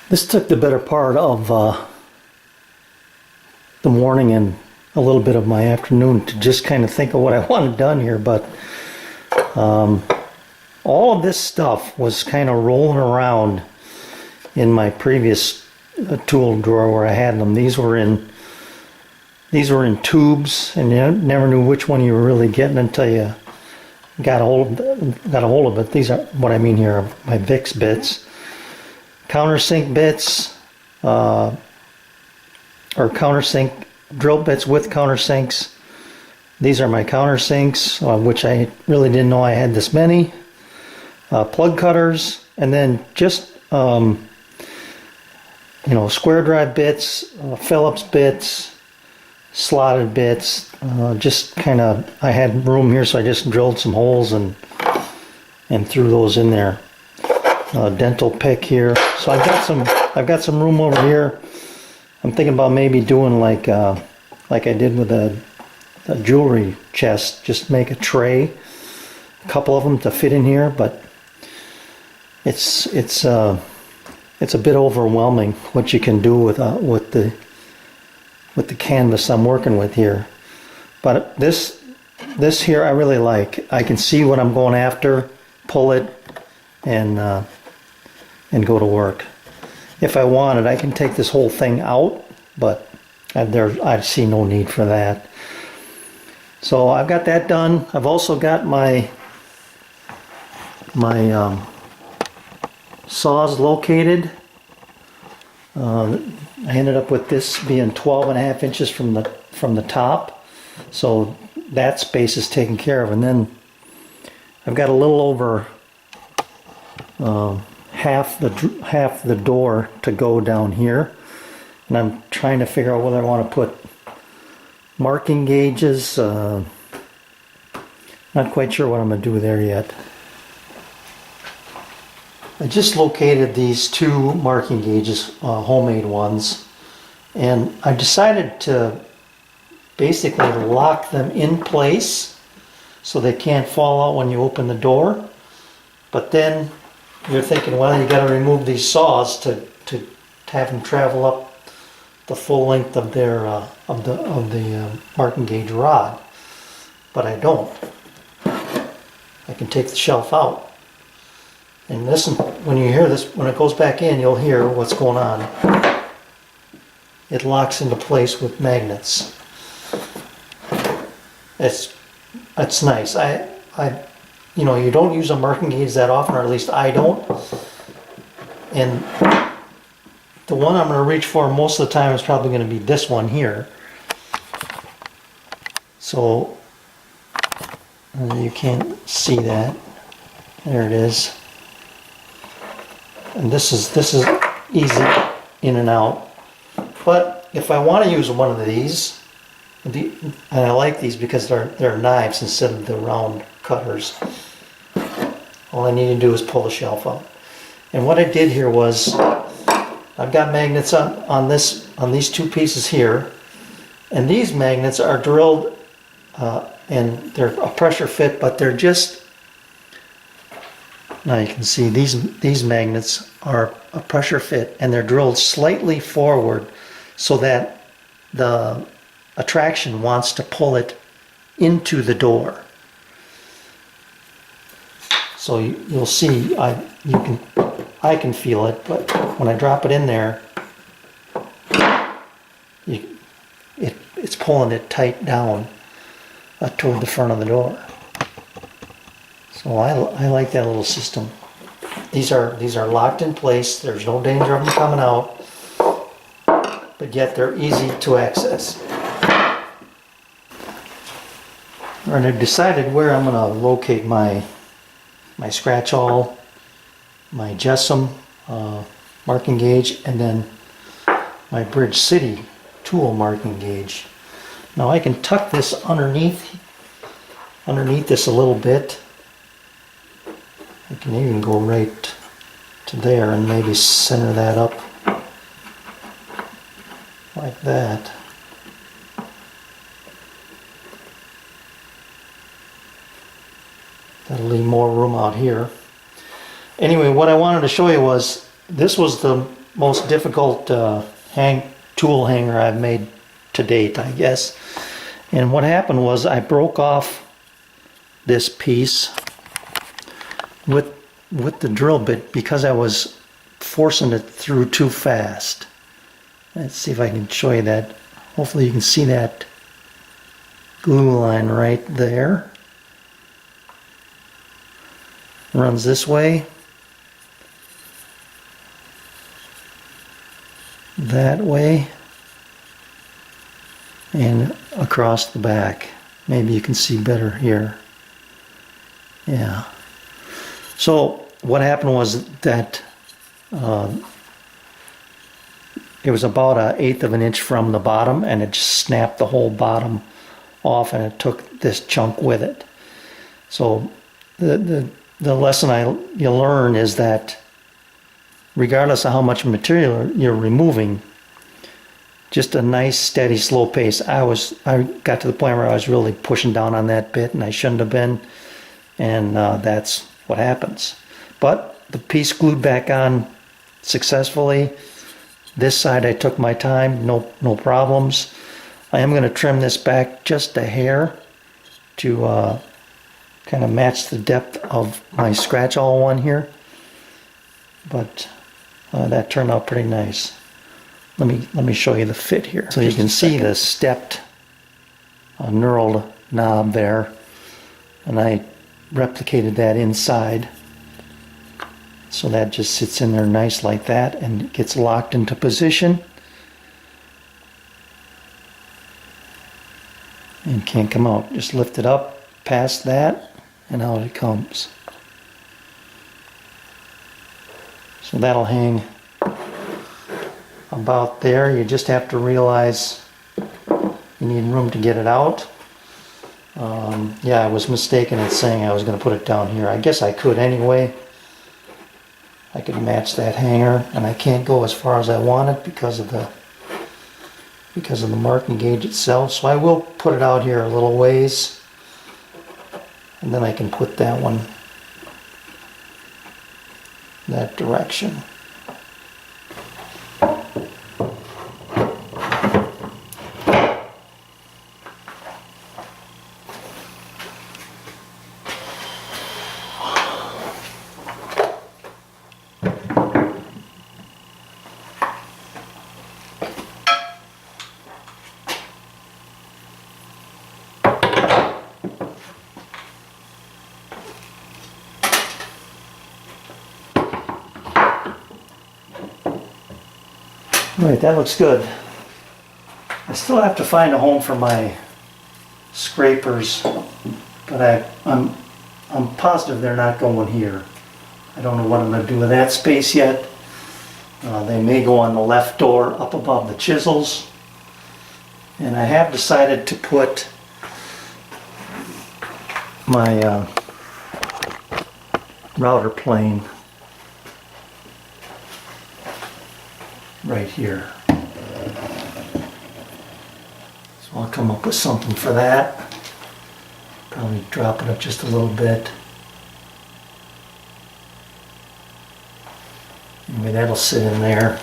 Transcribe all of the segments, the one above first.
This took the better part of the morning and a little bit of my afternoon to just kind of think of what I wanted done here, but all of this stuff was kind of rolling around in my previous tool drawer where I had them. These were in tubes, and you never knew which one you were really getting until you got a hold of it. These are what I mean here, my VIX bits. Countersink bits, or countersink drill bits with countersinks. These are my countersinks, which I really didn't know I had this many. Plug cutters, and then just square drive bits, Phillips bits, slotted bits. Just kind of, I had room here, so I just drilled some holes and threw those in there. Dental pick here. So I've got some room over here. I'm thinking about maybe doing like I did with a jewelry chest, just make a tray, a couple of them to fit in here, but it's a bit overwhelming what you can do with the canvas I'm working with here. But this here I really like. I can see what I'm going after, pull it, and go to work. If I wanted, I can take this whole thing out, but I see no need for that. So I've got that done. I've also got my saws located. I ended up with this being 12.5 inches from the top, so that space is taken care of. And then I've got a little over half the door to go down here, and I'm trying to figure out whether I want to put marking gauges. Not quite sure what I'm going to do there yet. I just located these two marking gauges, homemade ones, and I decided to basically lock them in place so they can't fall out when you open the door. But then you're thinking, well, you got to remove these saws to have them travel up the full length of their of the marking gauge rod. But I don't. I can take the shelf out. And listen, when you hear this, when it goes back in, you'll hear what's going on. It locks into place with magnets. It's nice. You don't use a marking gauge that often, or at least I don't. And the one I'm going to reach for most of the time is probably going to be this one here. So you can't see that. There it is. And this is easy in and out. But if I want to use one of these, and I like these because they're knives instead of the round cutters. All I need to do is pull the shelf out. And what I did here was, I've got magnets on these two pieces here, and these magnets are drilled, and they're a pressure fit, but they're just, now you can see these magnets are a pressure fit, and they're drilled slightly forward so that the attraction wants to pull it into the door. So you'll see, I can feel it, but when I drop it in there, it's pulling it tight down toward the front of the door. So I like that little system. These are locked in place. There's no danger of them coming out, but yet they're easy to access. And I've decided where I'm going to locate my scratch awl, my Jessam marking gauge, and then my Bridge City tool marking gauge. Now I can tuck this underneath this a little bit. I can even go right to there and maybe center that up like that. That'll leave more room out here. Anyway, what I wanted to show you was, this was the most difficult tool hanger I've made to date, I guess. And what happened was I broke off this piece with the drill bit because I was forcing it through too fast. Let's see if I can show you that. Hopefully you can see that glue line right there. Runs this way, that way, and across the back. Maybe you can see better here. Yeah. So what happened was that it was about 1/8 of an inch from the bottom, and it just snapped the whole bottom off, and it took this chunk with it. So the lesson you learn is that regardless of how much material you're removing, just a nice steady slow pace. I got to the point where I was really pushing down on that bit, and I shouldn't have been, and that's what happens. But the piece glued back on successfully. This side I took my time, no problems. I am going to trim this back just a hair to kind of match the depth of my scratch all one here, but that turned out pretty nice. Let me show you the fit here. So you can see the stepped knurled knob there, and I replicated that inside. So that just sits in there nice like that and gets locked into position and can't come out. Just lift it up past that and out it comes. So that'll hang about there. You just have to realize you need room to get it out. Yeah, I was mistaken in saying I was going to put it down here. I guess I could anyway. I could match that hanger, and I can't go as far as I want it because of the marking gauge itself. So I will put it out here a little ways, and then I can put that one that direction. Right, that looks good. I still have to find a home for my scrapers, but I'm positive they're not going here. I don't know what I'm going to do with that space yet. They may go on the left door up above the chisels. And I have decided to put my router plane right here. So I'll come up with something for that. Probably drop it up just a little bit. Anyway, that'll sit in there.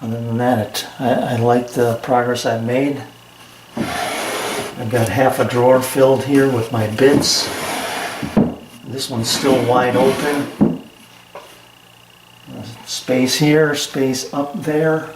Other than that, I like the progress I've made. I've got half a drawer filled here with my bits. This one's still wide open. Space here, space up there,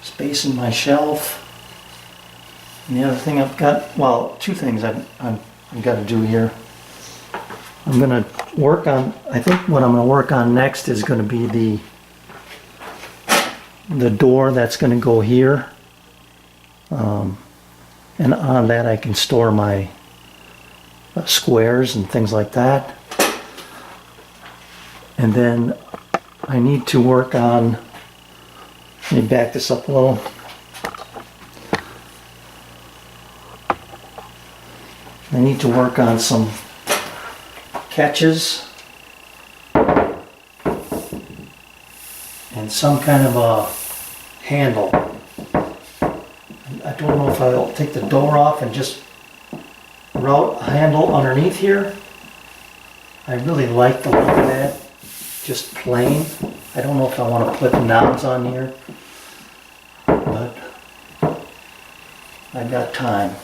space in my shelf. And the other thing I've got, well, two things I've got to do here. I'm going to work on, I think what I'm going to work on next is going to be the door that's going to go here. And on that I can store my squares and things like that. And then I need to work on, let me back this up a little. I need to work on some catches and some kind of a handle. I don't know if I'll take the door off and just route a handle underneath here, I really like the look of that, just plain. I don't know if I want to put knobs on here, but I've got time.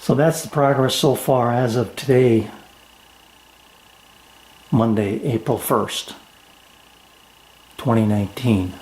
So that's the progress so far as of today, Monday, April 1st, 2019.